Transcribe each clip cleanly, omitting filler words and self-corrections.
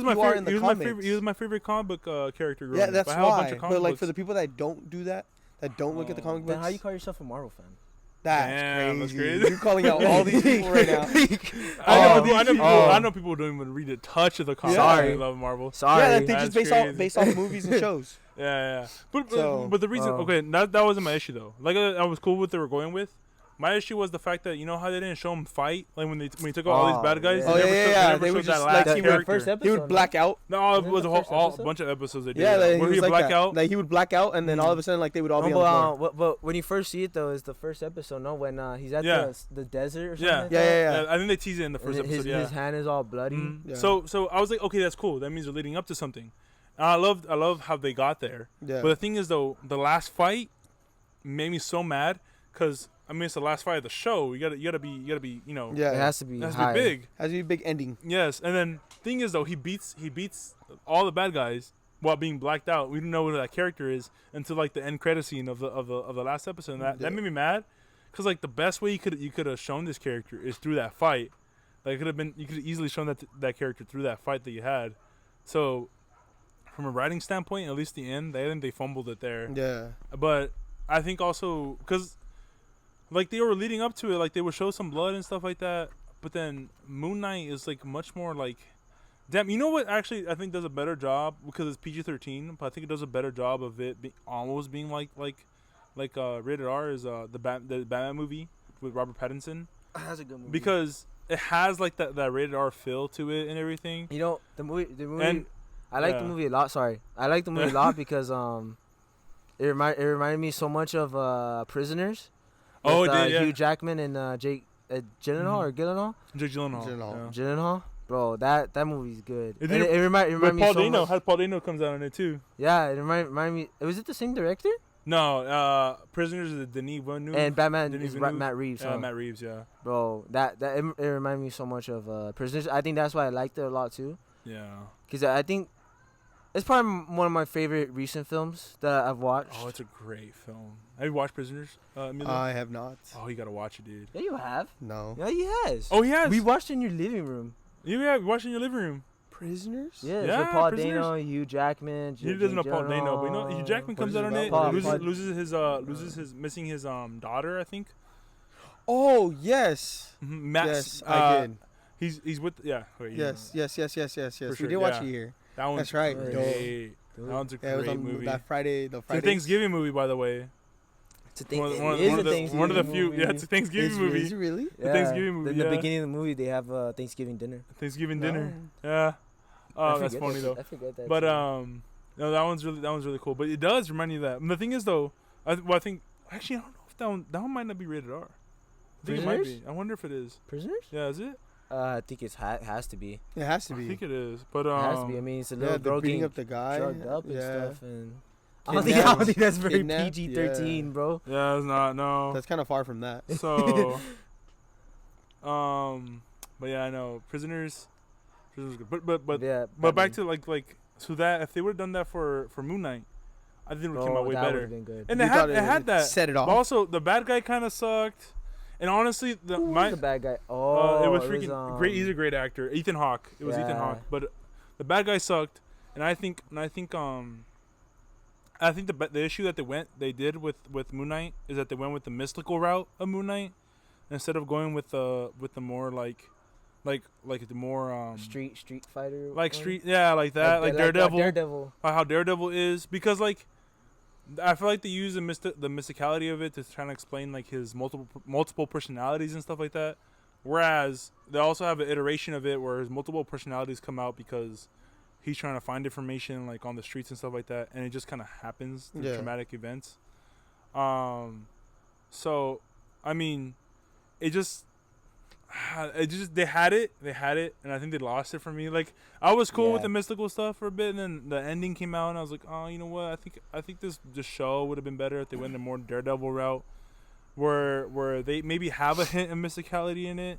you are in the comics. He was my favorite comic book character. Yeah, that's I have a bunch why. of comic But like books. for the people that don't do that look at the comic books. Then how you call yourself a Marvel fan? That's That's crazy. crazy. You're calling out all these people right now. I know people don't even read a touch of the comics. Sorry. I love Marvel. Sorry. Yeah, that they That's just crazy. based off movies and shows. Yeah. But the reason, Oh. okay, that wasn't my issue though. Like I was cool with what they were going with. My issue was the fact that you know how they didn't show him fight, like when he took out all these bad guys. yeah. Oh, yeah. They They never would showed just, that like, last he would- character. first episode. He would black out. No, it Isn't was that a the first whole episode? bunch of episodes they did. Yeah, like, where he he was black like that. out. Like he would black out, and then all of a sudden, like they would all be on the floor. But when you first see it though, is the first episode. No, when he's at the desert or something. Yeah. like Yeah, that? I think they teased it in the first And episode. his hand is all bloody. Yeah. So I was like, okay, that's cool. That means they're leading up to something. And I love how they got there. Yeah. But the thing is though, the last fight made me so mad because I mean it's the last fight of the show. You gotta be you know. Yeah. It has to be It has to high. be big. Has to be a big ending. Yes, and then thing is though, he beats all the bad guys while being blacked out. We didn't know what that character is until like the end credit scene of the last episode. And that made me mad, cause like the best way you could have shown this character is through that fight. Like you could have easily shown that character through that fight that you had. So from a writing standpoint, at least the end, I think they fumbled it there. Yeah. But I think also because like they were leading up to it, like they would show some blood and stuff like that. But then Moon Knight is like much more like, damn. You know what? Actually, I think does a better job because it's PG-13. But I think it does a better job of it almost being like rated R is the Batman movie with Robert Pattinson. That's a good movie. Because it has like that rated R feel to it and everything. You know the movie. And I like the movie a lot. Sorry, I like the movie a lot because it reminded me so much of Prisoners. Oh, with, it did, yeah. Hugh Jackman and Jake Gyllenhaal or Gyllenhaal. Jake Gyllenhaal. Gyllenhaal. Gyllenhaal, bro, that movie's good. It It, did- it reminded But me Paul so Dano, much. how Paul Dano comes out in it too. Yeah, it reminded me. Was it the same director? No, Prisoners is Denis Villeneuve. And Batman Denis is Villeneuve. Matt Reeves. Huh? Matt Reeves, yeah. Bro, it reminded me so much of Prisoners. I think that's why I liked it a lot too. Yeah. Because I think it's probably one of my favorite recent films that I've watched. Oh, it's a great film. Have you watched Prisoners, Emilio? I have not. Oh, you gotta watch it, dude. Yeah, you have. No. Yeah, he has. Oh, he has. We watched it in your living room. Yeah, watch it in your living room. Prisoners? Yeah, it's Yeah, with Paul Prisoners. Dano, Hugh Jackman. He doesn't know Paul Dano, but you know Hugh Jackman comes out on it. Paul- Loses his missing his daughter, I think. Oh, yes. Max. Yes, I did. He's with yeah. Wait, Yes. For We sure, did watch yeah. it here. That one's That's right. Great. That one's a Yeah, it was great on movie. that Friday. It's a Thanksgiving movie, by the way. It's a thing. One It is of a the Thanksgiving one of the few. movie. Yeah, it's a Thanksgiving movie. Is it really? Yeah. Thanksgiving movie, In the yeah. beginning of the movie, they have Thanksgiving dinner. Thanksgiving No. dinner. Yeah. Oh, I that's forget funny that- though. I forget that. But too. no, that one's really cool. But it does remind you of that. And the thing is though, I think actually I don't know if that one might not be rated R. I think it might Prisoners? be. I wonder if it is. Prisoners? Yeah, is it? I think it has to be. It has to I be. think it is. But It has to be. I mean, it's a little Yeah, girl they're beating getting up the guy. drugged up and yeah. stuff, and I don't think that's very Kidnapped, PG-13, yeah. bro. yeah, it's not. No. That's kind of far from that. So, but yeah, I know Prisoners good. But yeah, back to like so that if they would have done that for Moon Knight, I think it would have came out way that better. would've been good. And You it thought had that. Set it But off. also the bad guy kind of sucked. And honestly, Who was the bad guy? it Oh, was freaking great. He's a great actor, Ethan Hawke. It was Ethan Yeah. Hawke, but the bad guy sucked. And I think the issue that they did with Moon Knight is that they went with the mystical route of Moon Knight instead of going with the more like the more street fighter. like one? street like that like Daredevil. Daredevil. How Daredevil is, because like I feel like they use the mysticality of it to try to explain like his multiple personalities and stuff like that. Whereas they also have an iteration of it where his multiple personalities come out because he's trying to find information like on the streets and stuff like that, and it just kind of happens through Yeah. traumatic events. So I mean, they had it, and I think they lost it for me. Like I was cool with Yeah. the mystical stuff for a bit, and then the ending came out, and I was like, oh, you know what? I think this show would have been better if they went a more Daredevil route, where they maybe have a hint of mysticality in it,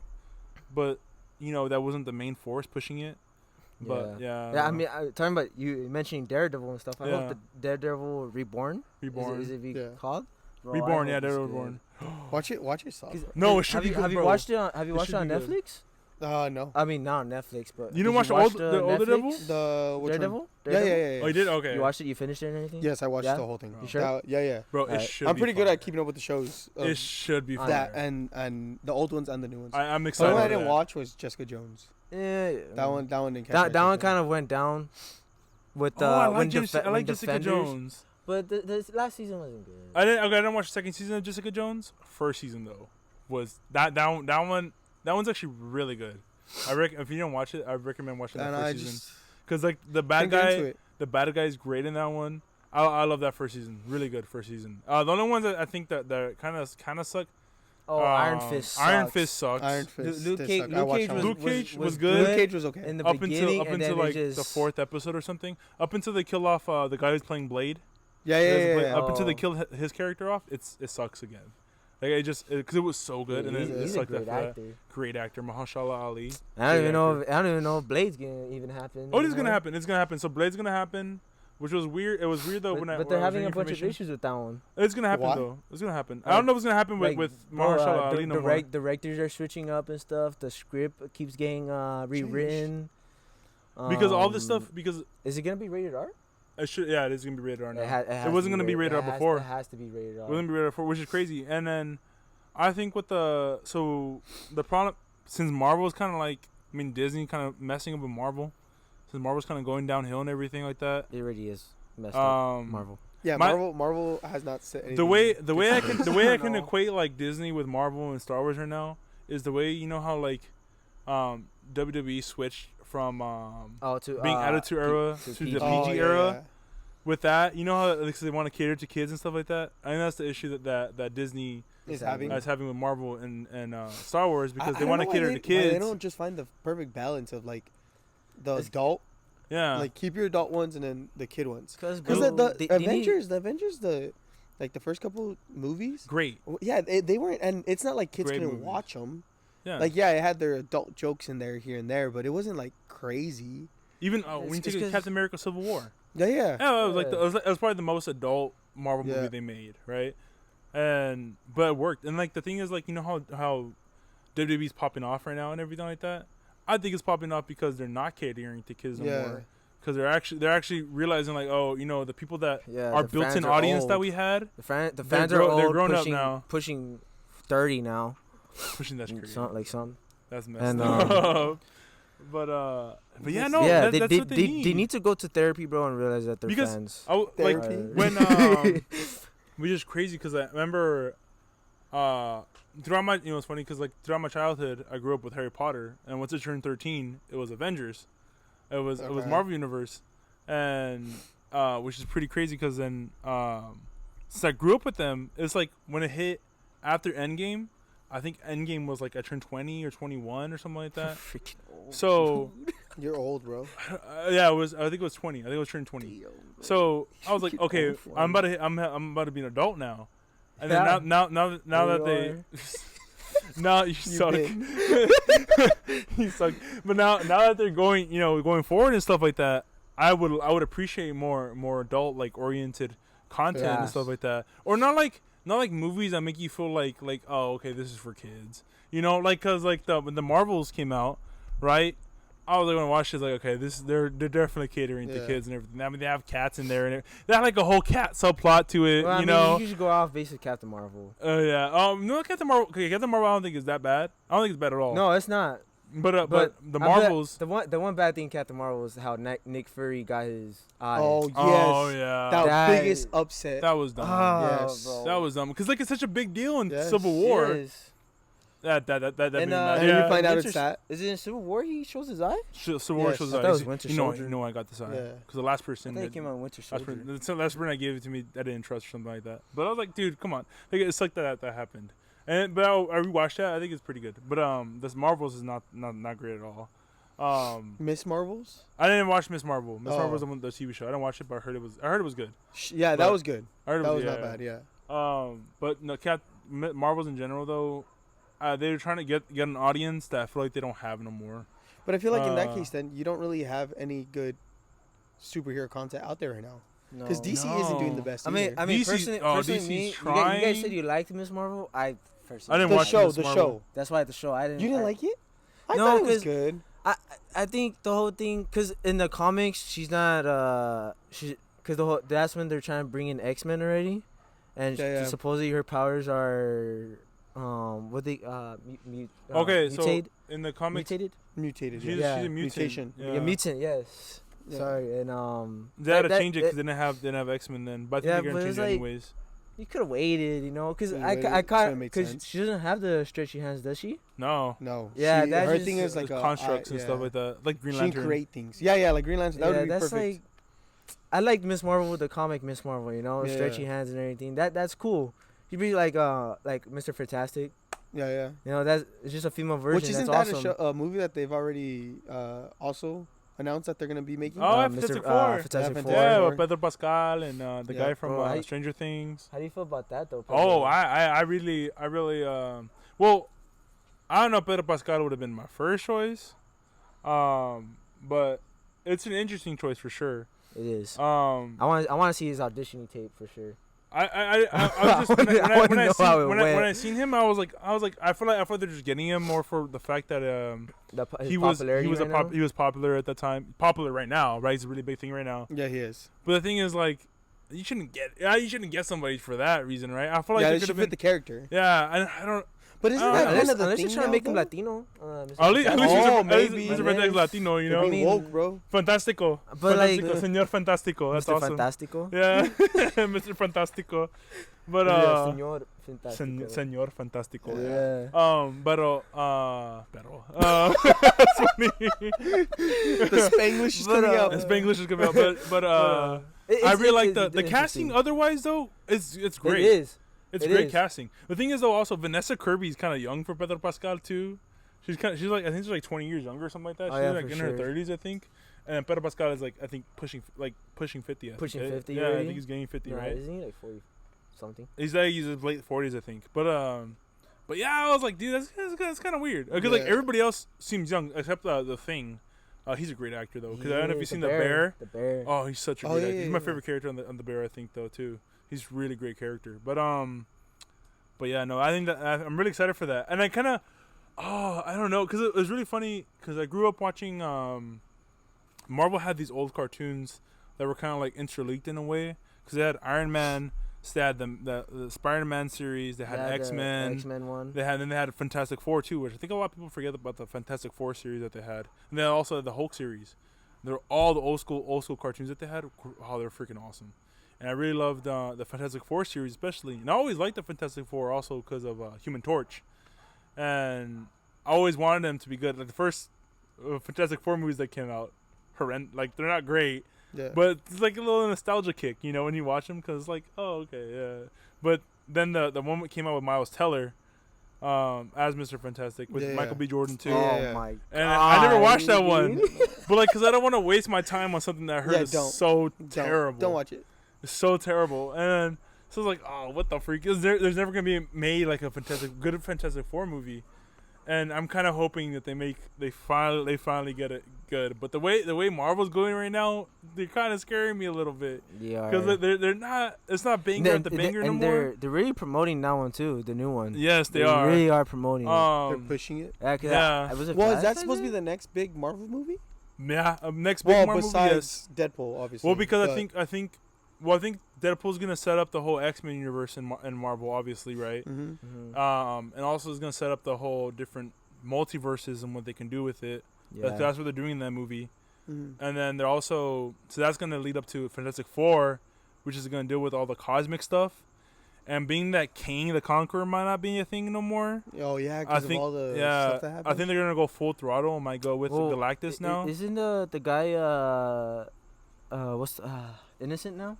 but you know that wasn't the main force pushing it. But Yeah, I mean, talking about you mentioning Daredevil and stuff. I Yeah. hope the Daredevil Reborn. Is it Yeah. called? Bro, Reborn, I yeah, hope it's Daredevil good. Reborn. Watch it. Soft. No, it should have be you, good, have you bro. watched it? Have you It watched it should on be good. Netflix? No. I mean, not on Netflix, but You didn't did watch the older Netflix? Devil? The which one? Daredevil? Yeah. Oh, you did? Okay. You watched it? You finished it and everything? Yes, I watched Yeah? the whole thing. You sure? Yeah. Bro, it Alright. should I'm be pretty good fire. at keeping up with the shows. It should be That fire. that and the old ones and the new ones. I'm The excited. one I for didn't that. watch was Jessica Jones. Yeah. That one didn't catch That my one attention. kind of went down with Oh, I when like Jessica when Jessica Defenders- Jones. But the last season wasn't good. I didn't watch the second season of Jessica Jones. First season though was that one. That one's actually really good. If you don't watch it, I recommend watching And that I first season. just Cause like the bad couldn't get into guy, it. the bad guy's great in that one. I love that first season. Really good first season. The only ones that I think that kind of suck. Oh, Iron Fist. Iron sucks. Fist sucks. Iron Fist. Luke did Cage- suck. Luke I watched Cage that was- one. Luke Cage was was good. Luke Cage was okay. in the up beginning, until and then like it just the fourth episode or something. Up until they kill off the guy who's playing Blade. Yeah. Up until they Oh. kill his character off, it sucks again. Like it just because it was so good, and then he's, it he's a sucked great after that. actor. Great actor, Mahershala Ali. I don't Great even know. actor. I don't even know if Blade's gonna even happen. Oh, you it's gonna know? happen. It's gonna happen. So Blade's gonna happen, which was weird. It was weird though But they're when I was having a reading bunch of information. issues with that one. It's gonna happen Why? though. It's gonna happen. I don't know what's gonna happen Like, with bro, Mahershala Ali no more. directors are switching up and stuff. The script keeps getting rewritten. Because all this stuff, because Is it gonna be rated R? it should, yeah, it is gonna be rated R now. It wasn't gonna be rated R before. It has to be rated R. It wasn't gonna be rated R before, which is crazy. And then I think with the problem, since Marvel's kind of like, I mean Disney kind of messing up with Marvel, since Marvel's kind of going downhill and everything like that. It already is messed up. Um, Marvel. Yeah, My- Marvel has not said anything. the way I can No. equate like Disney with Marvel and Star Wars right now is the way, you know how like WWE switched from To being Attitude Era to to the PG. PG era. With that, you know how like, they want to cater to kids and stuff like that. I think that's the issue that Disney Is Exactly. having. is having with Marvel and Star Wars, because I they don't want to know why cater to why kids. They don't just find the perfect balance of like the It's- adult, Yeah, like keep your adult ones and then the kid ones. Because Because the Avengers, like the first couple movies, great. yeah, they weren't, and it's not like kids Great couldn't movies. watch them. Yeah, Like, yeah, it had their adult jokes in there here and there, but it wasn't like crazy. even It's- when you it's take 'cause- Captain America: Civil War. Yeah. Yeah, it was like Yeah. it was probably the most adult Marvel movie Yeah. they made, right? But it worked. And like the thing is, like, you know how WWE's popping off right now and everything like that. I think it's popping off because they're not catering to kids no Yeah. more. Because they're actually realizing, like, oh, you know, the people that Yeah, our the built-in fans are audience that old. we had, The fans they're are old, grown up pushing, now. pushing 30 now. pushing that's crazy. Some. That's messed And, up. But yeah, no, yeah, that's what they need. They need to go to therapy, bro, and realize that they're Because fans. like Therapy. when which is crazy because I remember throughout my, you know, it's funny because like throughout my childhood I grew up with Harry Potter, and once it turned 13 it was Avengers, it was Okay. Marvel Universe, and which is pretty crazy because then since I grew up with them, it's like when it hit after Endgame, I think Endgame was like I turned 20 or 21 or something like that. Freaking old. So You're old, bro. yeah, it was. I think it was 20. I think it was turned 20. So I was like, okay, old for I'm about to be an adult now. And then now that they now you suck. been. You suck. But now that they're going forward and stuff like that, I would appreciate more adult like oriented content and Yes. stuff like that. Or not like movies that make you feel like oh, okay, this is for kids. You know, like cuz like when the Marvels came out, right? I was going to watch this like, okay, they're definitely catering to Yeah. kids and everything. I mean, they have cats in there and they have like a whole cat subplot to it, Well, I you mean, know. you should go off basic Captain Marvel. Yeah. No, Captain Marvel. Okay, Captain Marvel. I don't think is that bad. I don't think it's bad at all. No, it's not. But the I bet Marvels. The one bad thing in Captain Marvel was how Nick Fury got his eye. Oh yes. Oh yeah. That, That biggest is- upset. That was dumb. Yes. bro. That was dumb because like it's such a big deal in Yes. Civil War. Yes. That made me And, mad. and then Yeah. you find out Winter it's that. Is it in Civil War he shows his eye? Civil War Yes. shows I that. thought it was Winter You know, Soldier. you know, I got this eye Yeah. because the last I person. think it came out Winter Soldier. The last person I gave it to me, I didn't trust or something like that. But I was like, dude, come on. Like it's like that happened. But I rewatched that. I think it's pretty good. But this Marvels is not great at all. Miss Marvels. I didn't watch Miss Marvel. Miss Oh. Marvel was the TV show. I didn't watch it, but I heard it was good. Yeah, that But- was good. I heard it That was yeah, not bad. Yeah. But no, Marvels in general though, they're trying to get an audience that I feel like they don't have no more. But I feel like in that Uh, case, then you don't really have any good superhero content out there right now. No. Because DC isn't doing the No. best. I mean, either. DC's personally, DC's me, you trying. guys said you liked Miss Marvel. I personally I didn't the watch show, Miss the Marvel. show. That's why the show. I didn't. You didn't I- like it? I No, thought it was 'cause good. I think the whole thing, cause in the comics she's not cause that's when they're trying to bring in X-Men already, and Yeah. supposedly her powers are what they Okay, so mutate, in the comics, mutated. Mutated. she's, Yeah. she's a mutant. Mutation. Yeah, mutant. Yes. Yeah. Sorry, and They had to change it because they didn't have X-Men then. But I think Yeah, they're but gonna it's change it like- anyways. you could have waited, cause Could've I waited, I so caught it made cause sense. she doesn't have the stretchy hands, does she? No. No. Yeah, that her just- thing is like a constructs and yeah. stuff like that, like Green She can Lantern. create things. Yeah, like Green Lantern. That would be that's perfect. like, I like Miss Marvel, the comic Miss Marvel, Yeah. stretchy hands and everything. That's cool. You'd be like Mr. Fantastic. Yeah. That's it's just a female version. Which isn't that's that awesome. a movie that they've already also announced that they're gonna be making? Oh, Fantastic Four. Fantastic Yeah, Four. Yeah, Four. with Pedro Pascal and the Yeah. guy from Bro, Stranger Things. How do you feel about that though? Oh, I really, well, I don't know if Pedro Pascal would have been my first choice, but it's an interesting choice for sure. It is. I I want to see his auditioning tape for sure. was just when I seen him, I was like I feel like they're just getting him more for the fact that His he was popularity right now? he was popular at the time, popular right now, right? He's a really big thing right now. Yeah, he is. But the thing is, like, you shouldn't get somebody for that reason, right? I feel like Yeah, they they could should have fit been. the character. Yeah, I don't. But isn't I don't that know. kind of the Unless thing you're trying to now, make him though? Latino. Mr. At least Oh, Mr. maybe. Mr. Fantastic Latino, you They're know. being woke, bro. Fantastico. But like Fantastico. Señor Fantastico. That's Mr. awesome. Fantastico. Yeah, Mr. Fantastico. But Yeah, Señor Fantastico. Señor Fantastico. Yeah. That's funny. The Spanglish is But, coming out. Spanglish is coming out, but I really like the casting. Otherwise, though, it's great. It is. It's It great is. casting. The thing is, though, also Vanessa Kirby's kind of young for Pedro Pascal too. She's like I think she's like 20 years younger or something like that. Oh, She's yeah, like for in her sure. 30s, I think. And Pedro Pascal is like I think pushing 50. I Pushing think. 50 Yeah, I already? think he's getting 50, Nah, right? isn't he like 40 something? He's in his late 40s, I think. But yeah, I was like, dude, that's kind of weird. Because like Yeah. everybody else seems young except the Thing. He's a great actor though. Because I don't know if you've seen the Bear. The Bear. Oh, he's such a Oh, great yeah, actor. yeah, He's my yeah. favorite character on the Bear, I think, though too. He's really great character. But yeah, no, I think that I'm really excited for that. And I kind of, I don't know, because it was really funny because I grew up watching. Marvel had these old cartoons that were kind of like interlinked in a way because they had Iron Man, they had the Spider-Man series, they had Yeah, the X-Men. X-Men one. They had Fantastic Four too, which I think a lot of people forget about the Fantastic Four series that they had, and then also the Hulk series. They're all the old school cartoons that they had. Oh, they're freaking awesome, and I really loved the Fantastic Four series especially. And I always liked the Fantastic Four also because of Human Torch, and I always wanted them to be good. Like the first Fantastic Four movies that came out, like they're not great, Yeah. but it's like a little nostalgia kick, you know, when you watch them because it's like, oh, okay, yeah. But then the one that came out with Miles Teller as Mr. Fantastic with Yeah, Michael yeah. B. Jordan too. Yeah, Oh yeah. my. And I never watched that God, one, dude. but like, cause I don't want to waste my time on something that I heard Yeah, is don't. so terrible. Don't watch it. It's so terrible, and so it's like, oh, what the freak? Is there's never gonna be made like a good Fantastic Four movie, and I'm kind of hoping that they finally get it good. But the way Marvel's going right now, they're kind of scaring me a little bit Yeah. because they're not. It's not banger at the banger no and more. they're really promoting that one too, the new one. Yes, they are. really are promoting it. They're pushing it. Yeah, 'cause yeah. was it Well, is Flash that that supposed to be did? the next big Marvel movie? Yeah, next big Well, Marvel movie. besides Yes. Deadpool, obviously. Well, because but- I think Deadpool's gonna set up the whole X-Men universe in Marvel, obviously, right? Mhm. Mhm. And also is gonna set up the whole different multiverses and what they can do with it. Yeah. That's what they're doing in that movie. Mhm. And then they're also that's gonna lead up to Fantastic Four, which is gonna deal with all the cosmic stuff. And being that King the Conqueror might not be a thing no more. Oh yeah, I because of think all the yeah, stuff that happened. I think they're gonna go full throttle and might go with Well, Galactus now. Isn't the guy what's innocent now?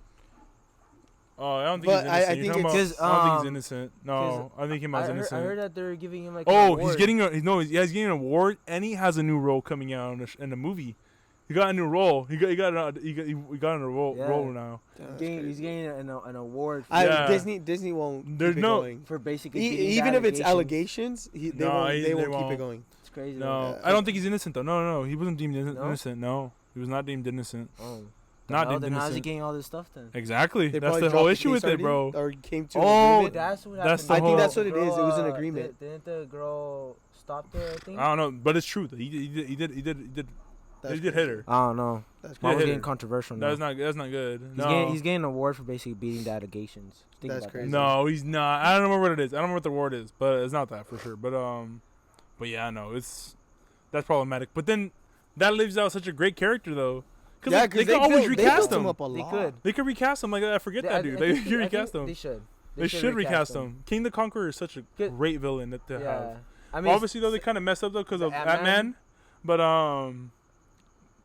Oh, I don't think But he's I innocent. think You're talking it's- about- I don't think he's 'cause, innocent. No, I think he might be innocent. I heard that they're giving him like. an Oh, he's award. getting he's getting an award, and he has a new role coming out in the movie. He got a new role. He got a role Yeah. role now. Yeah, that's He's crazy. getting an award for, Yeah. Disney won't. There's keep it no- going. for basically Even if it's allegations, they No, won't. they They won't keep won't. it going. It's crazy. No, Yeah. I don't think he's innocent though. No, he wasn't deemed No? innocent. No, he was not deemed innocent. Oh. Not Then how's he innocent. getting all this stuff then? Exactly. They That's probably the whole dropped issue case with it, already, bro. Or came to an Oh, agreement. that's what That's happened. the I think whole- that's what it is. It was an agreement. Didn't the girl stop the thing? I don't know, but it's true. He did That's hit her. crazy. I don't know. That's Mine was hit getting her. controversial now. That's not good. He's getting an award for basically beating the allegations. Think That's about crazy. that. No, he's not. I don't remember what it is. I don't remember what the award is, but it's not that for sure. But yeah, no, that's problematic. But then that leaves out such a great character though. Yeah, Like, because they could always they recast built him. up a They lot. could. They could recast him. Like I forget that dude. They could recast him. They should. They should recast him. King the Conqueror is such a Good. great villain to Yeah. have. I mean, Obviously though, they kind of messed up though because the of Ant-Man. Ant-Man.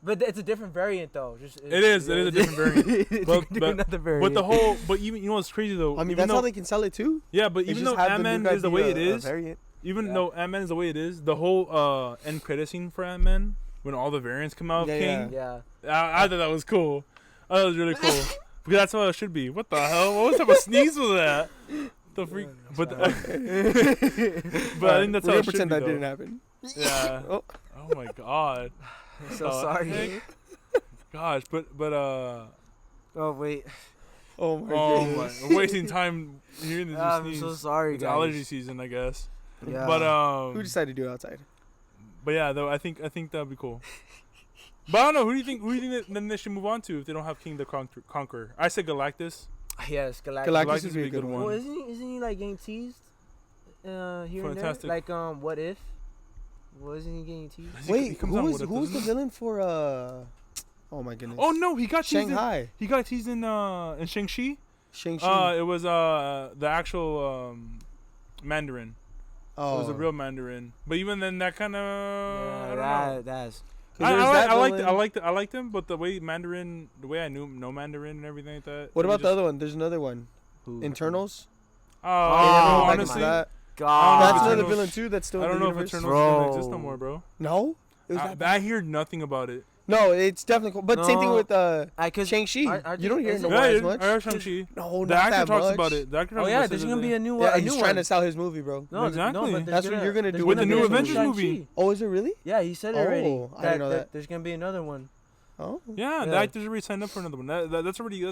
but it's a different variant though. It is a different variant. But another variant. but even you know what's crazy though. Oh, I mean, even that's though, how they can sell it too. yeah, but They even just though have Ant-Man new is the way idea, it a is, variant. even Yeah. though Ant-Man is the way it is, the whole end credit scene for Ant-Man when all the variants come out of Yeah, King, yeah. I thought that was cool. That was really cool because that's what it should be. What the hell? What type of sneeze was that? The freak. But but I think that's We're how gonna it should pretend be, that though. didn't happen. Yeah. Oh. Oh my god. I'm so The sorry. heck? Gosh, but Oh wait. Oh my oh my, goodness. we're wasting time hearing this I'm sneeze. so sorry, It's guys. allergy season, I guess. Yeah. But Who decided to do it outside? but yeah, though I think that'd be cool. But I don't know. Who do you think that then they should move on to if they don't have King the Conqueror? I said Galactus. Yes, Galactus. Galactus would be a good one. Well, isn't he like getting teased? Here Fantastic. and there. Like what if? Wasn't he getting teased? He Wait, comes out who with it, was the doesn't he? villain for Oh my goodness. Oh no, he got teased. Shanghai. He got teased in Shang-Chi. Shang-Chi. It was the actual Mandarin. Oh. It was a real Mandarin. But even then, that kind of I don't know. That's. 'Cause there's that villain. I liked him, but the way I knew no Mandarin and everything like that. What it about was the other one? There's another one. Who? Internals. Oh, Back into honestly, that. God. That's Eternals- another villain too. That's still I in don't the know if universe. Eternals Bro. don't exist no more, bro. No. It was that bad. I hear nothing about it. No, it's definitely cool. But same thing No. with Cause Shang-Chi. Aren't You don't they- hear is no it- more Yeah, as much. I heard Shang-Chi. No, The not actor that talks much. about it. The actor Oh talks yeah, about there's it. gonna be a new. Yeah, a he's new trying one. to sell his movie, bro. No, Exactly. but That's what you're gonna there's do with the gonna new be a Avengers Shang-Chi. movie. Oh, is it really? Yeah, he said it already. Oh, I didn't know that. There's gonna be another one. Oh. Yeah, the Yeah. actors already signed up for another one. That's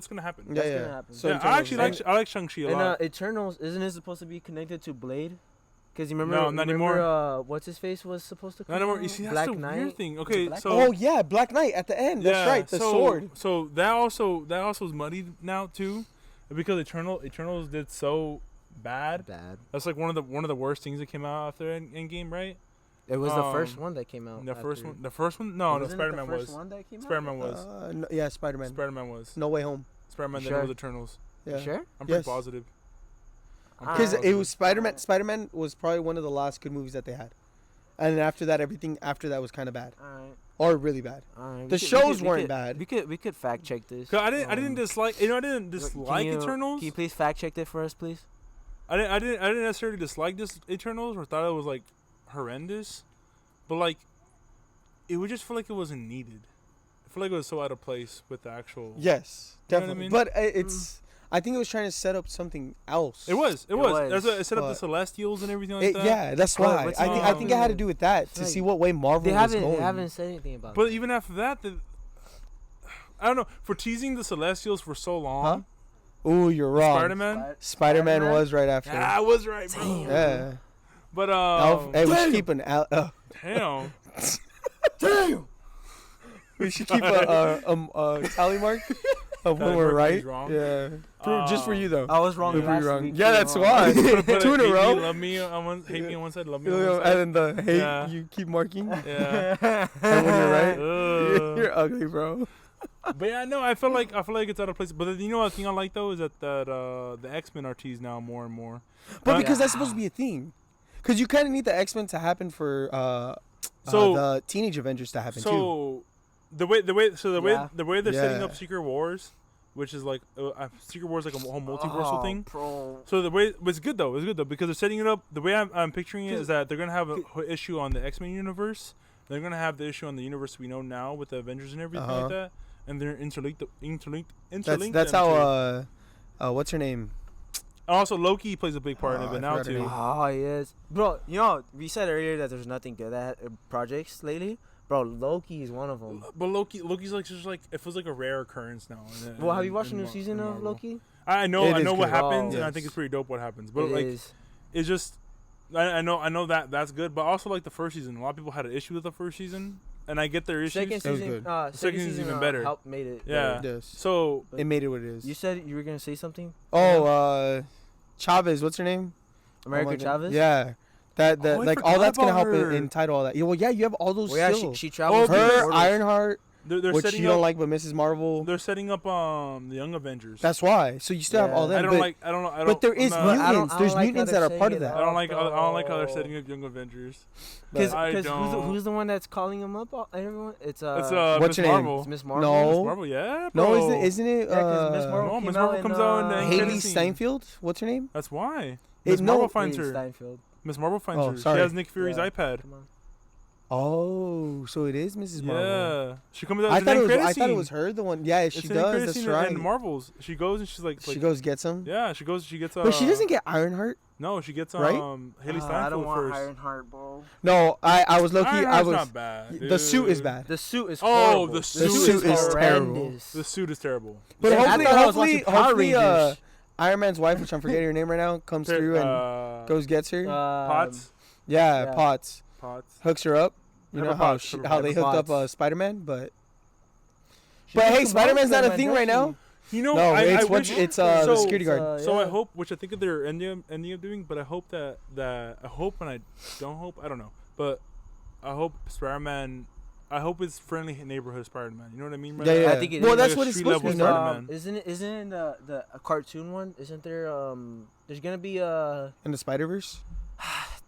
gonna happen. Yeah, That's yeah. gonna happen. So Yeah, Eternals. I like Shang-Chi a And lot. Eternals, isn't it supposed to be connected to Blade? Because you remember, No, not anymore. What's his face was supposed to come Not anymore. out? You see, that's Black the Knight. weird thing. Was it Okay, Black so Oh yeah, Black Knight at the end. That's right. The sword. So that also is muddied now too, because Eternals did so bad. Bad. That's like one of the worst things that came out after Endgame, right? It was the first one that came out. The first after- one. The first one. No, Wasn't it Spider-Man the first was. one that came out? Spider-Man was. No, yeah, Spider-Man. Spider-Man was. No Way Home. Spider-Man. You Then it sure? was Eternals. Yeah. Sure. I'm pretty Yes. positive. I'm Ah. pretty Because it positive. was Spider-Man. Spider-Man was probably one of the last good movies that they had, and then after that, everything after that was kind of bad All right. or really bad. All right. The shows weren't bad. We could fact check this. 'Cause I didn't Um, dislike. I didn't Can dislike you- Eternals. Can you please fact check that for us, please? I didn't necessarily dislike this Eternals or thought it was like horrendous, but like it would just feel like it wasn't needed. I feel like it was so out of place with the actual. Yes, You know what I definitely. mean? But it's. I think it was trying to set up something else. It was. was, That's what it set up the but- Celestials and everything like that. Yeah, that's What- why. what's I think it had to do with that to Like, see what way Marvel They was haven't. going. They haven't said anything about. But it. even after that, I don't know, for teasing the Celestials for so long. Ooh, you're wrong. Spider-Man. Spider-Man was right after. Yeah, I was right, bro. Damn. Yeah. But Hey, we should keep an damn. Damn. we should keep a tally mark of when Tally we're mark when right. he's wrong? Yeah. Just for you though. I was wrong. If we're last wrong. week, Yeah, too, that's huh? why. Put Two in a hate row. Me, love me on one, hate me on one side, love me on one And side. then the hate Yeah. you keep marking. Yeah. And when you're right, Ugh. you're ugly, bro. But yeah, no, I feel like it's out of place. But you know what thing I like though is that the X-Men are teased now more and more. But because that's supposed to be a theme. Because you kind of need the X-Men to happen for So- the Teenage Avengers to happen too. So the way Yeah. they're setting Yeah. up Secret Wars, which is like Secret Wars like a whole multiversal Oh, thing. bro. So the way it's good though, because they're setting it up. The way I'm picturing it is that they're gonna have a issue on the X-Men universe. They're gonna have the issue on the universe we know now with the Avengers and everything like that, and they're interlinked. That's them how two. what's her name? And also Loki plays a big part in Oh, it, but I now forgot her too. name. Oh yes, bro. You know we said earlier that there's nothing good at projects lately, Bro, Loki is one of them. But Loki's like just like it feels like a rare occurrence now. Well, have you watched the new season of Loki? I know It is what good. happens, and I Yes. think it's pretty dope what happens. But It like, is. it's just I know that's good. But also like the first season, a lot of people had an issue with the first season, and I get their issues. Second was season, good. second season's season even better. made it. Yeah. better. Yes. So It made it what it is. You said you were gonna say something. Oh, Chavez, what's her name? America Oh my God. Chavez. Yeah. That Oh, I like all forgot that's gonna about help her. in title all that. Yeah, well, yeah, you have all those Well, yeah, still. she travels. Okay. through Her, borders. Ironheart, they're which setting you up. don't like, but Mrs. Marvel. They're setting up the Young Avengers. That's why. So you still have all Yeah. them. I don't but, like. I don't know. I don't. but there is I'm not- I don't- mutants. I don't There's like how mutants they're that are part of saying it. that. I don't like how they're Oh. setting up Young Avengers. Because I who's, don't- who's the one that's calling him up? Everyone, It's it's what's Miss her name? Marvel. It's Miss Marvel. No. Miss Marvel, yeah. No, Bro. isn't it? Yeah, 'cause Miss Marvel No, came Miss out Marvel in, comes out in the end Haley credit scene. Steinfeld. What's her name? That's why. It- Miss no, Marvel finds Haley her. Steinfeld. Miss Marvel finds Oh, her. sorry. She has Nick Fury's Yeah. iPad. Come on. Oh, so it is Mrs. Marvel. Yeah, she comes out. I in the thought it end was. credit I thought it scene. was her. The one. Yeah, It's she in the does. credit That's scene right. in Marvels. She goes and she's like, She goes gets him. yeah, she goes. She gets. But she doesn't get Ironheart. No, she gets Right? Haley I Steinfeld don't want first. Ironheart, bro. No, I was low key. I Ironheart's was. not bad. The suit is dude. bad. The suit is Oh, horrible. the The suit suit is terrible. horrendous. The suit is terrible. But Yeah, I hopefully, thought I was watching Power hopefully, Rangers. Iron Man's wife, which I'm forgetting her name right now, comes through and goes gets her. Potts. Yeah, yeah. Potts Potts. hooks her up. You Pepper know how Potts, Pepper how they Potts. hooked up Spider-Man, but She but took hey, the Spider-Man's not a Spider-Man, thing right doesn't now. You know, No, I it's wish. the security guard. So I yeah. hope, which I think that they're ending up doing, but I hope that I hope and I don't hope, I don't know, but I hope Spider-Man, I hope it's friendly neighborhood Spider-Man. You know what I mean? Right Yeah, now? yeah. I think it well, is. that's Like a what it's street supposed to be. level No? Spider-Man. Isn't it the a cartoon one? Isn't there there's gonna be In the Spider-Verse.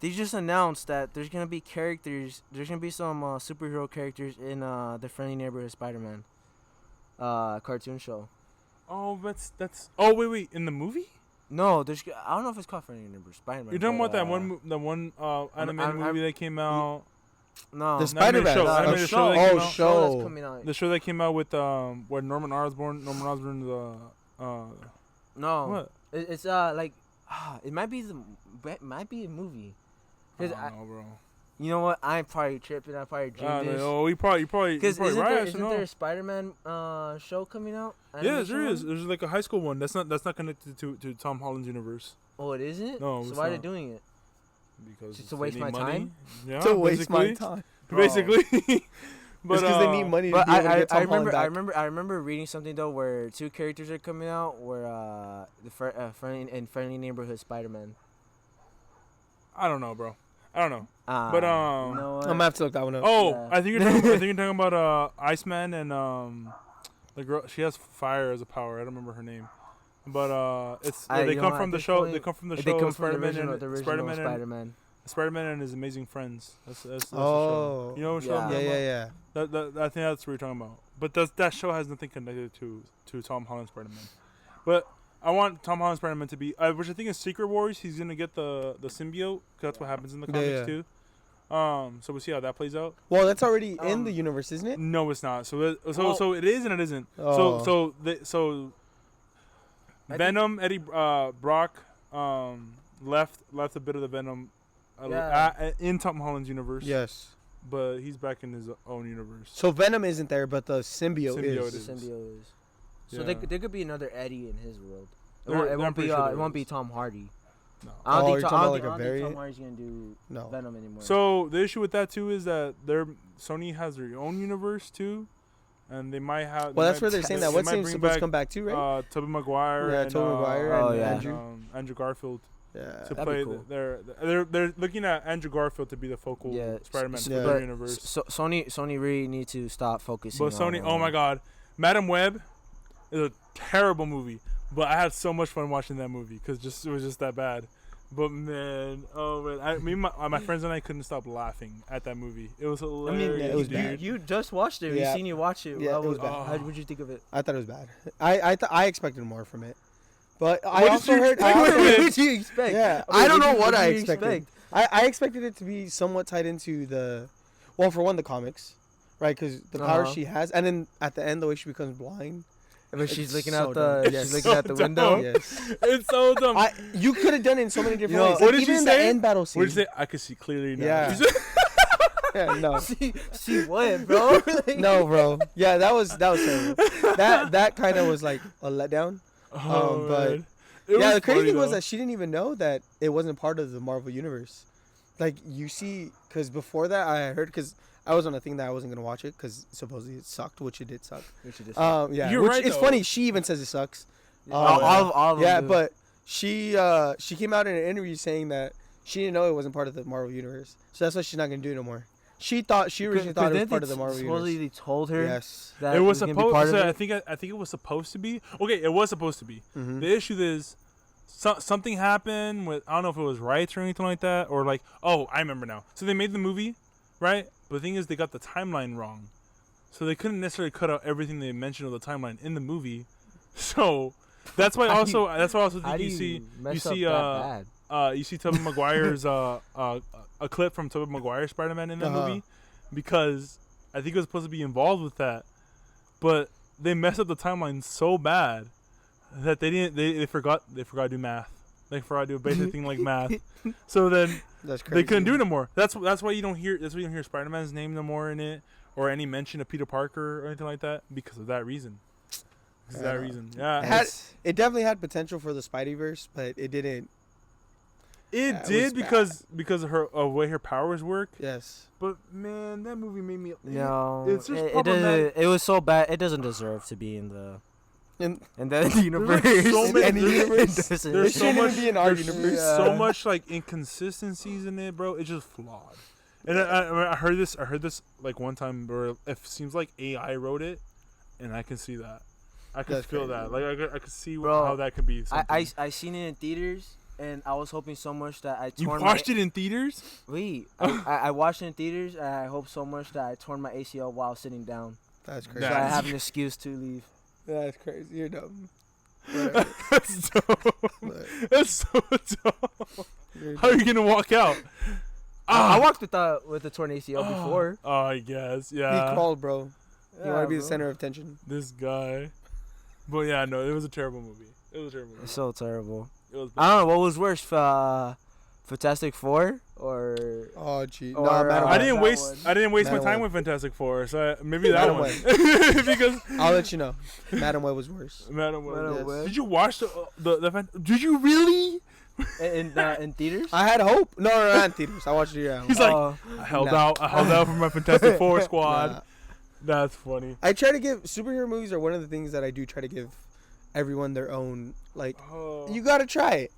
they just announced that there's gonna be characters. There's gonna be some superhero characters in the Friendly Neighborhood Spider-Man cartoon show. Oh, that's. Oh wait, in the movie? No, I don't know if it's called Friendly Neighborhood Spider-Man. You're talking but, about that one animated I'm- movie that came out. No, The animated Spider-Man. show, the animated show. show that Oh, came out. show. that's coming out. The show that came out with where Norman Osborn's No, what? it's like it might be a movie. I 'Cause don't know, bro. You know what? I'm probably tripping. I probably dreamed this. Oh, you probably Because isn't, right. I isn't should know. there a Spider-Man show coming out? Yeah, Animation there is. one? There's like a high school one. That's not connected to Tom Holland's universe. Oh, it isn't? No, So it's why are they not. doing it? Because Just to they waste need my money. time? Yeah, To waste my basically. time. Basically. But Just because they need money to But be able to get Tom I remember Holland back. I remember reading something though where two characters are coming out where friendly neighborhood Spider-Man. I don't know, bro. I don't know. But You know what? I'm gonna have to look that one up. Oh, Yeah. I think you're talking about Iceman and the girl. She has fire as a power. I don't remember her name. But they come from the show. They come from the show. They come from the Spider-Man original, and the original Spider-Man and Spider-Man. Spider-Man and his amazing friends. That's the show. Oh. You know what show? Yeah. I'm Yeah, talking yeah, about? yeah. I think that's what you're talking about. But that show has nothing connected to Tom Holland's Spider-Man. But I want Tom Holland's Spider-Man to be, which I think in Secret Wars, he's gonna get the symbiote. 'Cause that's what happens in the Yeah, comics yeah. too. So we'll see how that plays out. Well, that's already in the Um, universe, isn't it? No, it's not. So Well- so it is and it isn't. Oh. So I Venom, Eddie Brock left a bit of the Venom Yeah. in Tom Holland's universe. Yes. But he's back in his own universe. So Venom isn't there, but the symbiote, Symbiote is. The symbiote is. So Yeah. there could be another Eddie in his world. It There- won't, it I'm won't be pretty sure it there won't be is. Tom Hardy. No. I don't Oh, think you're Tom, talking I about don't like think, a I don't think variant? Tom Hardy's gonna do No. Venom anymore. So the issue with that too is that Sony has their own universe too, and they might have. Well, that's they where they're might- saying they that. What's might name's bring supposed to back, come back too, right? Tobey Maguire. Yeah, and, Tobey Maguire Oh, and yeah. Andrew. Andrew Garfield Yeah. to That'd play. be cool. They're looking at Andrew Garfield to be the focal Yeah, Spider-Man s- for yeah. their but universe. So Sony really need to stop focusing. But Sony, on, oh my God, Madam Web is a terrible movie. But I had so much fun watching that movie because it was just that bad. But man, my friends and I couldn't stop laughing at that movie. It was hilarious, it was dude. bad. You just watched it. Yeah. You seen you watch it. Yeah, How it was bad. How would you think of it? I thought it was bad. I expected more from it, but I What did also you heard. I expect also from it? heard What did you expect? Yeah, I mean, I don't know what what did I you expected. I expected it to be somewhat tied into well, for one, the comics, right? Because the power Uh-huh. she has, and then at the end, the way she becomes blind. But she's It's looking so out the dumb. she's Yes. looking out the So window. dumb. Yes, It's so dumb. you could have done it in so many different Yo, ways. what Like, did even she in the say? end battle scene. What did you say? I could see clearly now. Yeah. She said- Yeah, no. See what, bro? No, bro. Yeah, that was terrible. That kind of was like a letdown. But man. It yeah, was the crazy funny, thing was though. that she didn't even know that it wasn't part of the Marvel universe. Like you see, because before that I heard, because I was on a thing that I wasn't gonna watch it because supposedly it sucked, which it did suck. Yeah, You're which right, it's though. funny. She even says it sucks. All of them Yeah, do. but she came out in an interview saying that she didn't know it wasn't part of the Marvel universe, so that's why she's not gonna do it no more. She originally thought it was part of the Marvel supposedly universe. they told her Yes. that It was gonna be part supposed. of So it. I think it was supposed to be. Okay, it was supposed to be. Mm-hmm. The issue is, something happened with, I don't know if it was rights or anything like that, or like, oh, I remember now. So they made the movie, right? But the thing is, they got the timeline wrong, so they couldn't necessarily cut out everything they mentioned of the timeline in the movie. So that's why How do also How do you see mess you see up that bad? you see Tobey Maguire's a clip from Tobey Maguire's Spider-Man in that movie, because I think it was supposed to be involved with that, but they messed up the timeline so bad that they forgot to do math. They forgot to do a basic thing like math. So then That's crazy. they couldn't do it no more. That's why you don't hear Spider-Man's name no more in it, or any mention of Peter Parker or anything like that, because of that reason. Because of that reason. Yeah. It definitely had potential for the Spideyverse, but it didn't. It was did bad. because of her way her powers work. Yes. But man, that movie made me. No, it's just it problematic. doesn't. It was so bad. It doesn't deserve to be in the And universe. so many- Any universe. It doesn't. There's It so shouldn't much. even be in our there's universe. so much like inconsistencies in it, bro. It's just flawed. And I heard this like one time where it seems like AI wrote it, and I can see that. I can That's feel crazy. that. Like I could see Bro, how that could be. I seen it in theaters, and I was hoping so much that I You torn watched it in theaters? Wait, I watched it in theaters, and I hope so much that I torn my ACL while sitting down, That's crazy. so I have an excuse to leave. That's crazy. You're dumb. That's dope. But That's so dope. you're How are you dumb. gonna walk out? I walked with the torn ACL before. Oh, I guess. He Yeah. crawled, bro. You Yeah, want to be the bro. center of attention. This guy. But yeah, no, it was a terrible movie. It was a terrible movie. It's so terrible. It was I don't know what was worse, Fantastic Four or Oh, gee. Or, No, Madam uh, I Web. didn't that waste. one. I didn't waste my Madam time Web. with Fantastic Four, so maybe that Madam one. Because I'll let you know. Madam Web was worse. Madam Web. Madam Yes. Web. Did you watch Did you really? in theaters. I had hope. No, not in theaters. I watched it at home. He's like, Uh, I held Nah. out. I held out for my Fantastic Four squad. Nah. That's funny. I try to give superhero movies are one of the things that I do try to give everyone their own. Like, you gotta try it.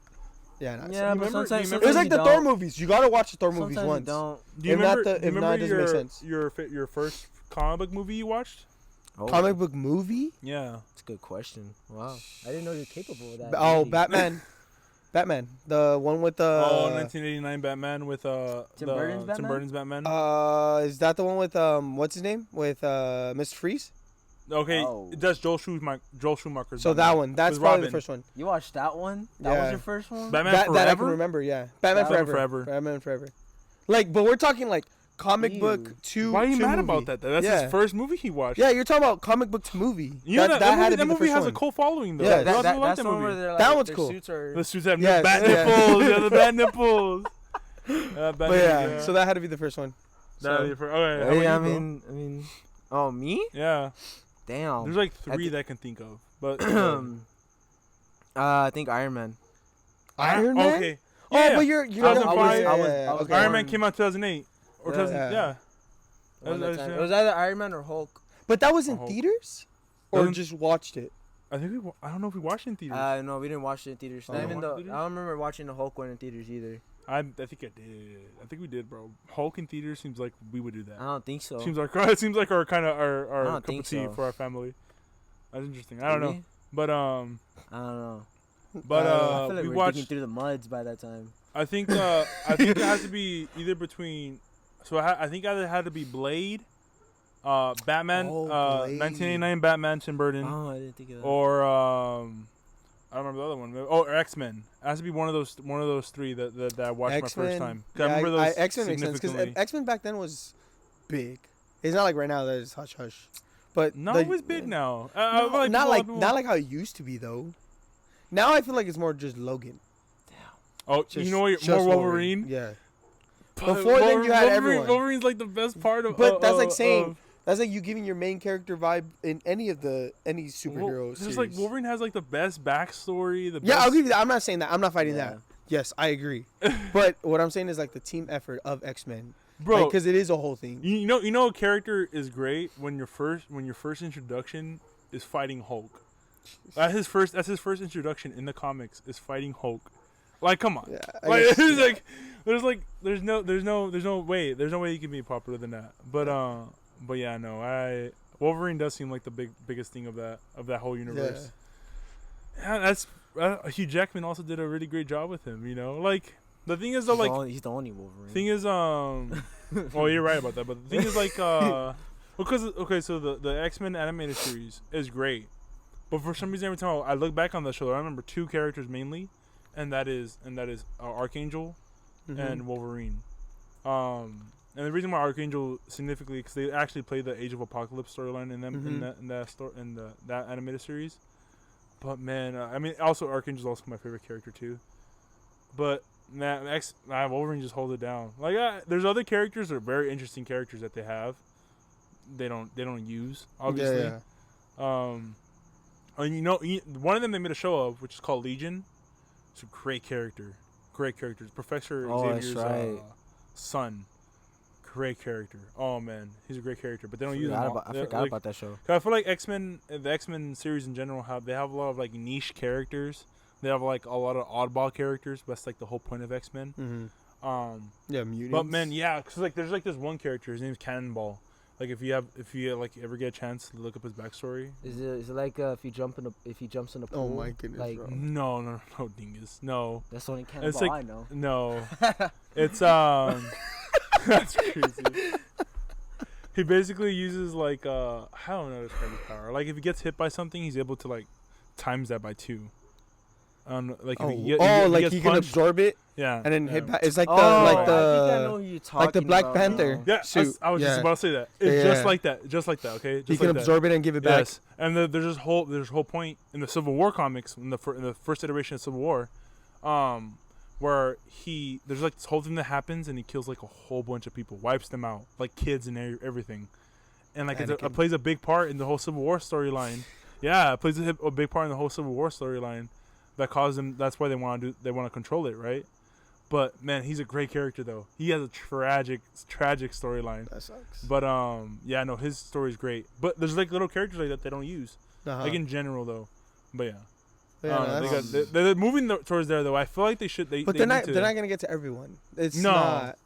Yeah, no, yeah, but remember- sometimes, you it was like the you Thor don't. movies. You gotta watch the Thor movies Sometimes once. you don't. Do you If not remember? the- do you if not, remember it doesn't make your sense. your first comic book movie you watched? Oh, Comic book movie? Yeah. That's a good question. Wow, I didn't know you're capable of that. Oh, really. Batman. Batman. The one with the. 1989 Batman with Tim Burton's Batman? Tim Burton's Batman. Is that the one with what's his name? With Mr. Freeze? Okay, Oh. that's Joel Schumacher's. So Batman. that one. That's With probably Robin. the first one. You watched that one? That Yeah. was your first one? Batman That I can Forever. remember, yeah. Batman Batman Forever. Forever. Batman Forever. Like, but we're talking like comic Ew. book to. Why are you to mad movie. about that? Though? That's Yeah. his first movie he watched. Yeah, you're talking about comic book to movie. You know that had to be that the movie first has a one. cult following though. Yeah. A lot of people like That's that the one movie. where they're like, That one's their cool. suits are. The suits have Yes, bat yes. nipples. Yeah, the bat nipples. But yeah, so that had to be the first one. Okay. how Yeah, about I you, bro? mean, oh me? Yeah. Damn. There's like I three thi- that I can think of, but I think Iron Man. Iron Man? Okay. Oh, Yeah. but you're 2005. I was okay. Iron Man born- came out 2008 or Yeah. 2000. Yeah. Yeah. Around that time. yeah. It was either Iron Man or Hulk. But that was in Oh. theaters, or Doesn't- just watched it. I think I don't know if we watched it in theaters. No, we didn't watch it in theaters. Oh. Not even Watch it though in theaters? I don't remember watching the Hulk one in theaters either. I think I did. I think we did, bro. Hulk in theaters seems like we would do that. I don't think so. Seems like it seems like our kind of I our don't cup think of tea so. for our family. That's interesting. I don't know, Really? but I don't know. Uh, I feel like we we're watched. digging through the muds by that time. I think it has to be either between. So I think either had to be Blade, Batman, Oh, Blade. 1989 Batman, Tim Burton, Oh, I didn't think of that. or I don't remember the other one. Oh, or X-Men. It has to be one of those three that I watched my first time. 'Cause I remember those X-Men makes sense because significantly. X-Men back then was big. It's not like right now that it's hush hush. But No, the- it's big now. No, not people- like how it used to be though. Now I feel like it's more just Logan. Oh, Just, you know what? just More Wolverine. Yeah. Before then, you had everyone. Wolverine's like the best part of. But that's like saying that's like you giving your main character vibe in any superhero series. Like Wolverine has like the best backstory. I'll give you that. I'm not saying that. I'm not fighting Yeah. that. Yes, I agree. But what I'm saying is like the team effort of X-Men, bro, because it is a whole thing. You know, a character is great when your first introduction is fighting Hulk. That's his first introduction in the comics is fighting Hulk. Like, come on. Yeah, like, there's no way you can be popular than that. But yeah, no, Wolverine does seem like the biggest thing of that whole universe. Yeah, that's Hugh Jackman also did a really great job with him. You know, like the thing is though, he's the only Wolverine. Thing is, well, you're right about that. But the thing is, like, because so the X-Men animated series is great, but for some reason every time I look back on the show, I remember two characters mainly, and that is Archangel and Wolverine. And the reason why Archangel significantly because they actually played the Age of Apocalypse storyline in them in that animated series. But man, I mean, also Archangel's also my favorite character too. But man, Wolverine just holds it down. Like, there's other characters that are very interesting characters that they have. They don't use obviously. And one of them they made a show of, which is called Legion. It's a great character. Great characters. Professor Xavier's son. Great character. Oh man, he's a great character. But they don't use him. I forgot about that show. I feel like the X-Men series in general have a lot of like niche characters. They have like a lot of oddball characters. But that's like the whole point of X-Men. Mutants. But man, cause like there's like this one character. His name's Cannonball. Like if you ever get a chance to look up his backstory. Is it like if he jumps in a pool? Oh my goodness, like, bro. No, dingus. No. That's the only Cannonball like, I know. No. It's that's crazy. He basically uses like I don't know his power. Like if he gets hit by something, he's able to like times that by 2. Like he can absorb it. Yeah. And then hit back. It's like I think I know who you're talking like the Black about Panther. now. Yeah, suit. I was just about to say that. It's just like that. Just like that. Okay. Just he can like absorb it and give it back. Yes. And there's this whole point in the Civil War comics in the first iteration of Civil War, where there's like this whole thing that happens and he kills like a whole bunch of people, wipes them out, like kids and everything, and like it plays a big part in the whole Civil War storyline. Yeah, it plays a big part in the whole Civil War storyline that caused them. That's why they want to control it, right? But man, he's a great character though. He has a tragic storyline. That sucks. But his story's great. But there's like little characters like that they don't use, like in general though. But yeah. They're moving towards there though. I feel like they should. But they're not gonna get to everyone. It's not.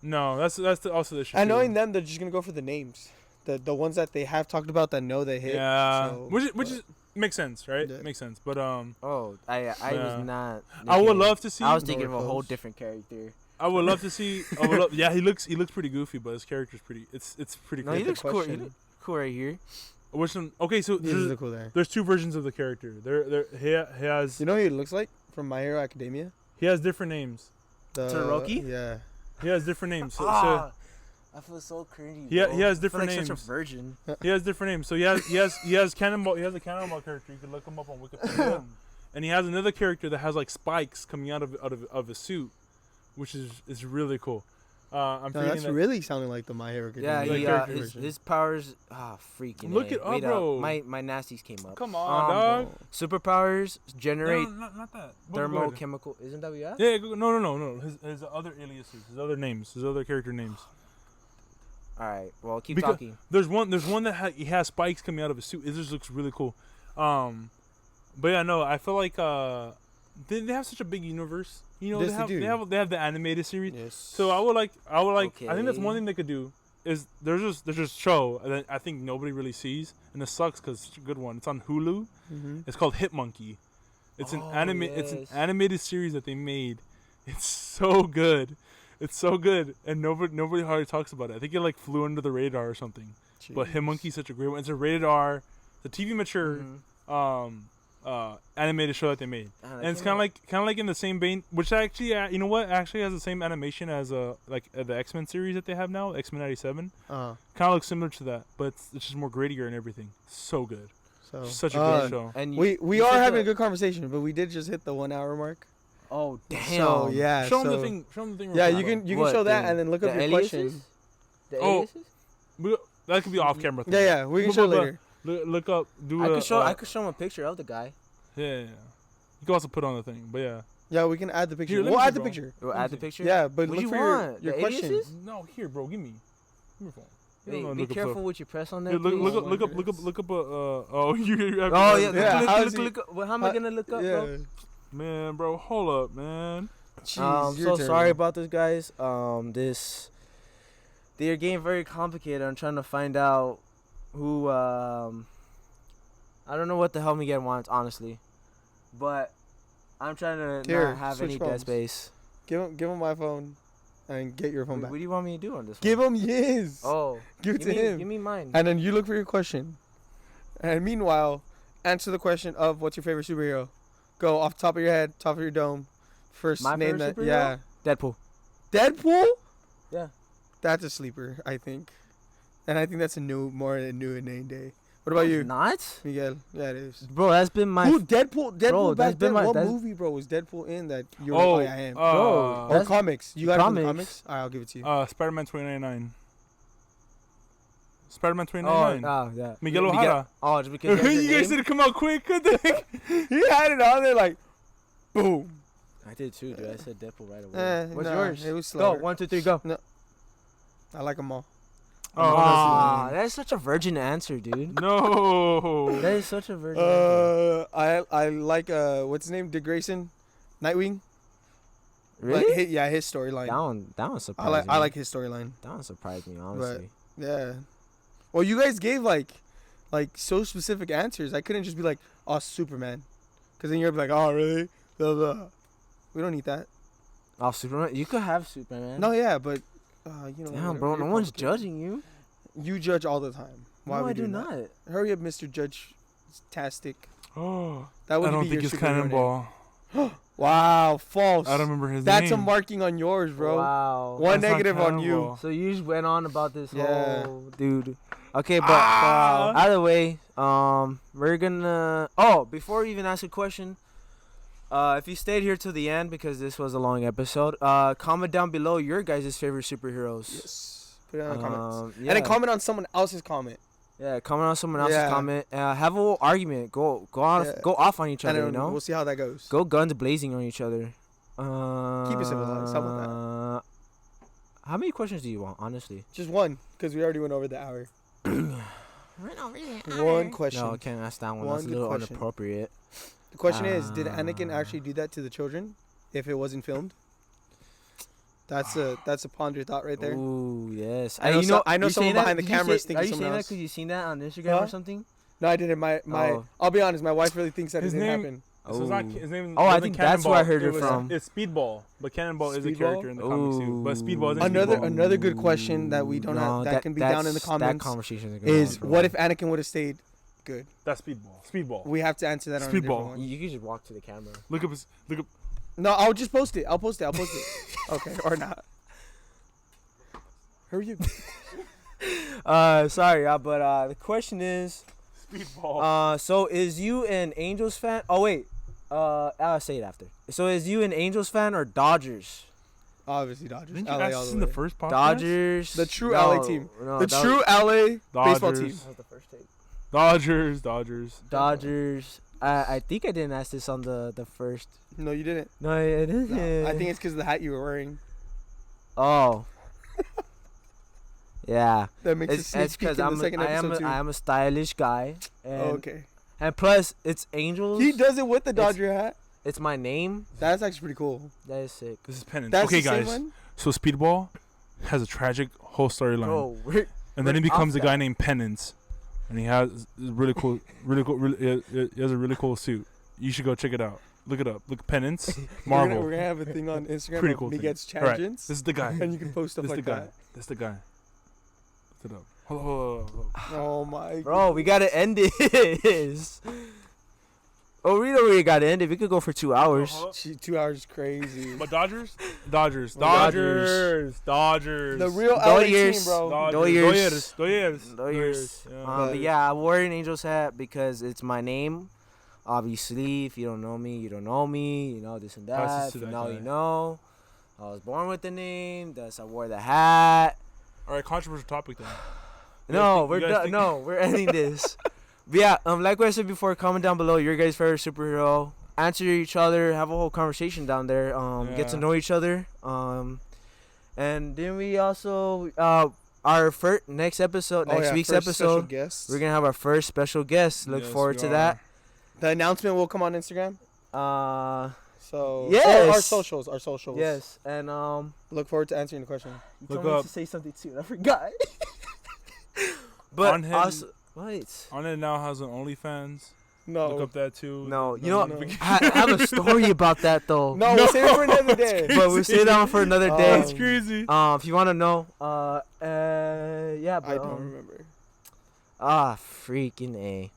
No, that's also the issue. And knowing them, they're just gonna go for the names, the ones that they have talked about that know they hit. Yeah, so, which makes sense, right? Yeah. Makes sense. But I was not. I would love to see. I was thinking of a whole different character. I would love to see. Yeah, he looks pretty goofy, but his character's pretty. It's pretty. No, cool. he looks cool. He looks cool right here. Which one? Okay, so there's two versions of the character. He has. You know who he looks like from My Hero Academia? He has different names. Todoroki? Yeah. He has different names. So I feel so cringy. He has different names. Such a virgin. He has different names. So he has Cannonball. He has a Cannonball character. You can look him up on Wikipedia. And he has another character that has like spikes coming out of a suit, which is really cool. That's really sounding like the My Hero Academia. Yeah, his powers. Freaking. Look it up, bro. My nasties came up. Come on, dog. Superpowers generate not that. thermochemical. Isn't that what you got? Yeah, no. His other aliases, his other names, his other character names. All right. Well, keep talking. There's one that he has spikes coming out of his suit. It just looks really cool. But yeah, no, I feel like they have such a big universe. You know, yes, they have the animated series. Yes. So I would like. Okay. I think that's one thing they could do is there's this show that I think nobody really sees, and it sucks because it's a good one. It's on Hulu. Mm-hmm. It's called Hitmonkey. It's an animated series that they made. It's so good. It's so good, and nobody hardly talks about it. I think it like flew under the radar or something. Jeez. But Hitmonkey's such a great one. It's a rated R, the TV mature, animated show that they made, and it's kind of like in the same vein. Which actually, you know what? Actually has the same animation as the X-Men series that they have now, X-Men '97. Kind of looks similar to that, but it's just more grittier and everything. So good. So such a good show. And we are having a good conversation, but we did just hit the 1 hour mark. Oh damn. So yeah. Show him so, the thing. Show him the thing. real Yeah, quick, you bro. can you What can show that thing? and then look The up your aliases? question. The Oh. aliases? That could be off camera. Thing. Yeah, we can show later. Look up. Do I a, could show him a picture of the guy. Yeah. You can also put on the thing, but yeah. Yeah, we can add the picture. Here, let We'll me add see, the bro. picture. We'll add the picture. Yeah, but What look you for want? your The question. aliases? No, here, bro. Give me your phone. You don't know how Wait, to be look up careful stuff. what you press on there. Here, look please. up oh you have Oh yeah, Yeah, how's look up. Well, how am I gonna look up, bro? Yeah. man, bro, hold up, man. Jeez, your so turn. sorry about this, guys. They're getting very complicated. I'm trying to find out who. I don't know what the hell Miguel wants, honestly, but I'm trying to Here, not have switch any phones. dead space. Give him my phone, and get your phone What, back. what do you want me to do on this Give one? him his. Oh, Give it to him. Give me mine. And then you look for your question. And meanwhile, answer the question of what's your favorite superhero. Go off the top of your head, top of your dome. First My name favorite that. superhero? Yeah. Deadpool. Deadpool? Yeah. That's a sleeper, I think. And I think that's more a new name day. What about you, Not, Miguel? Yeah, it is. bro. That's been my. Who Deadpool? Deadpool Bro, back that's been then. my- What that's- movie, bro, was Deadpool in that you were Oh, I am? Bro, Or that's- comics. You got it from the comics. comics? Alright, I'll give it to you. Spider-Man 2099. Spider-Man Oh, 2099. yeah. Miguel O'Hara. Oh, just because You you guys did it come out quick. What the heck? He had it on there like, boom. I did too, dude. I said Deadpool right away. What's Nah, yours? It was Go, slower. 1, 2, 3, go. I like them all. Aw, that's such a virgin answer, dude. No. That is such a virgin answer. I like what's his name? Dick Grayson, Nightwing. Really? Like, his storyline. That one surprised me. I like his storyline. That one surprised me, honestly. Yeah. Well, you guys gave like so specific answers. I couldn't just be like, oh, Superman, because then you're like, oh, really? Blah, blah. We don't need that. Oh, Superman. You could have Superman. No, yeah, but you know. Damn, bro. No one's judging you. You judge all the time. Why No, we I do that? not. Hurry up, Mr. Judge. Tastic. Oh, That would I don't be think your it's superhero name. Cannonball. Wow, false. I don't remember his That's name. a marking on yours, bro. Wow. One That's not negative on you. Cannonball. So you just went on about this Yeah. whole dude. Okay, but Ah. either way, we're gonna. Oh, before we even ask a question, if you stayed here till the end because this was a long episode, comment down below your guys' favorite superheroes. Yes. Put it in the comments. Yeah. And then comment on someone else's comment. Yeah, comment on someone else's Yeah. comment. Have a little argument. Go on. Yeah. Go off on each And other. then You know. we'll see how that goes. Go guns blazing on each other. Keep it civilized. How about How many questions do you want, honestly? Just one, because we already went over the hour. One One question. No, I can't ask that one. One That's a good little question. inappropriate. The question is, did Anakin actually do that to the children if it wasn't filmed? That's a ponder thought right there. Ooh, yes. I know you know, I know you someone saying that- behind the did you camera is say- thinking Are you someone saying that else. because you seen that on Instagram Huh? or something? No, I didn't. My Oh. I'll be honest. My wife really thinks that His it didn't name- happen. So it's not, his name Oh, I wasn't think that's where I Cannonball, heard it was- from. It's Speedball, but Cannonball is a Speedball? character in the comics too. But Speedball isn't Another Speedball. another good question that we don't have that can be down in the That comments conversation is gonna is go on what if forever. Anakin would have stayed good? That's Speedball. Speedball. We have to answer that on a different Speedball. one. You can just walk to the camera. Look up. No, I'll just post it. I'll post it. Okay, or not. Hurry up. Sorry, but the question is, Speedball. so is you an Angels fan? Oh wait, I'll say it after. So is you an Angels fan or Dodgers? Obviously, Dodgers. Didn't you LA ask all this the in the way. first podcast? Dodgers. The true LA team. No, The true LA baseball Dodgers. team. That was the first take. Dodgers. Dodgers. I think I didn't ask this on the first. No, you didn't. No, I didn't. No, I think it's because of the hat you were wearing. Oh. Yeah. That makes it It's sneak peek because in the second episode too. I am a stylish guy. And, Oh, okay. And plus, it's Angels. He does it with the Dodger hat. It's my name. That's actually pretty cool. That is sick. This is Pennant. That's Okay, the same guys. one? So Speedball has a tragic whole storyline, Bro, we're, and then he we're becomes off a guy that. named Penance, and he has really cool, he has a really cool suit. You should go check it out. Look it up. Look Penance, Marvel. We're gonna have a thing on Instagram. Pretty of cool me thing. gets All right, tangents, this is the guy. and you can post stuff This is like the guy. that. This is the guy. Look it up. Hold on. Oh my. bro, we gotta end this. Oh, we don't really gotta end it. We could go for 2 hours. Gee, 2 hours is crazy. But Dodgers. Dodgers. The real LA team, Dodgers. bro. Dodgers. Dodgers. But But- yeah, I wore an Angels hat because it's my name. Obviously, if you don't know me, you don't know me. You know this and that. Passes If to you that know, guy. you know. I was born with the name. Thus, I wore the hat. All right, controversial topic then. No, You we're guys done. think- No, we're ending this. But yeah, like what I said before, comment down below your guys' favorite superhero. Answer each other. Have a whole conversation down there. Get to Yeah. know each other. And then we also our first next episode, next week's first special episode, guest. we're gonna have our first special guest. Look Yes, forward we to that. The announcement will come on Instagram. So Yes. our socials, Yes, and Look forward to answering the question. you Look told me up. to say something too. I forgot. But On him- also, what? On it now has an OnlyFans. No, Look up that too. No, you know no. what? I have a story about that though. no, we'll save it for another day. But we'll save that one for another day. That's crazy. If you want to know, yeah, but I don't remember. freaking A.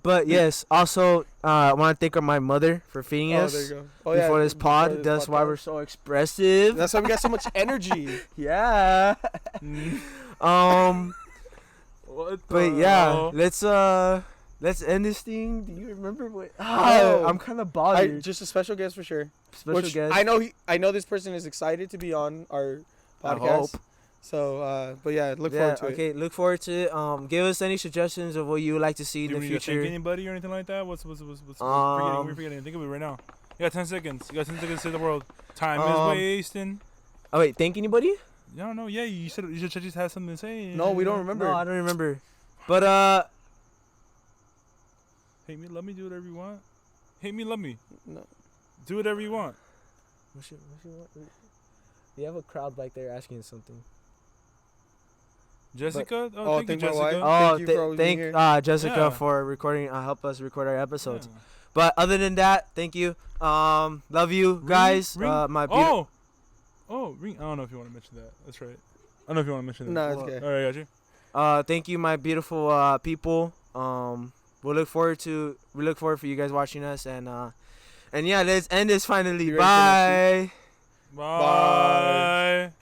But yes, also, I want to thank my mother for feeding Oh, us there you go. Oh, before yeah, this pod. That's why podcast. we're so expressive. That's why we got so much energy. Yeah. What But the yeah, hell? let's end this thing. Do you remember what? No. I'm kind of bothered. Just a special guest for sure. Special Which guest. I know this person is excited to be on our I podcast. hope. So, but yeah, look forward to it. Okay, look forward to it. Give us any suggestions of what you would like to see Do in we the need to thank future. anybody or anything like that? What's we're forgetting? Think of it right now. You got 10 seconds. You got 10 seconds to save the world. Time is wasting. Oh wait, thank anybody? I don't know. Yeah, you should just have something to say. No, we don't remember. No, I don't remember. But Hate me, love me, do whatever you want. Hate me, love me. No. Do whatever you want. you have a crowd back there asking something. Jessica? Oh, thank you, thank my Jessica. wife. Oh, Thank you for always being here. Jessica Yeah. for recording. Help us record our episodes. Yeah. But other than that, thank you. Love you guys. Ring. My Ring. I don't know if you want to mention that. That's right. I don't know if you want to mention that. No, it's Well, okay. All right, got you. thank you, my beautiful people. We look forward for you guys watching us, and yeah, let's end this finally. You ready for next Bye. Bye.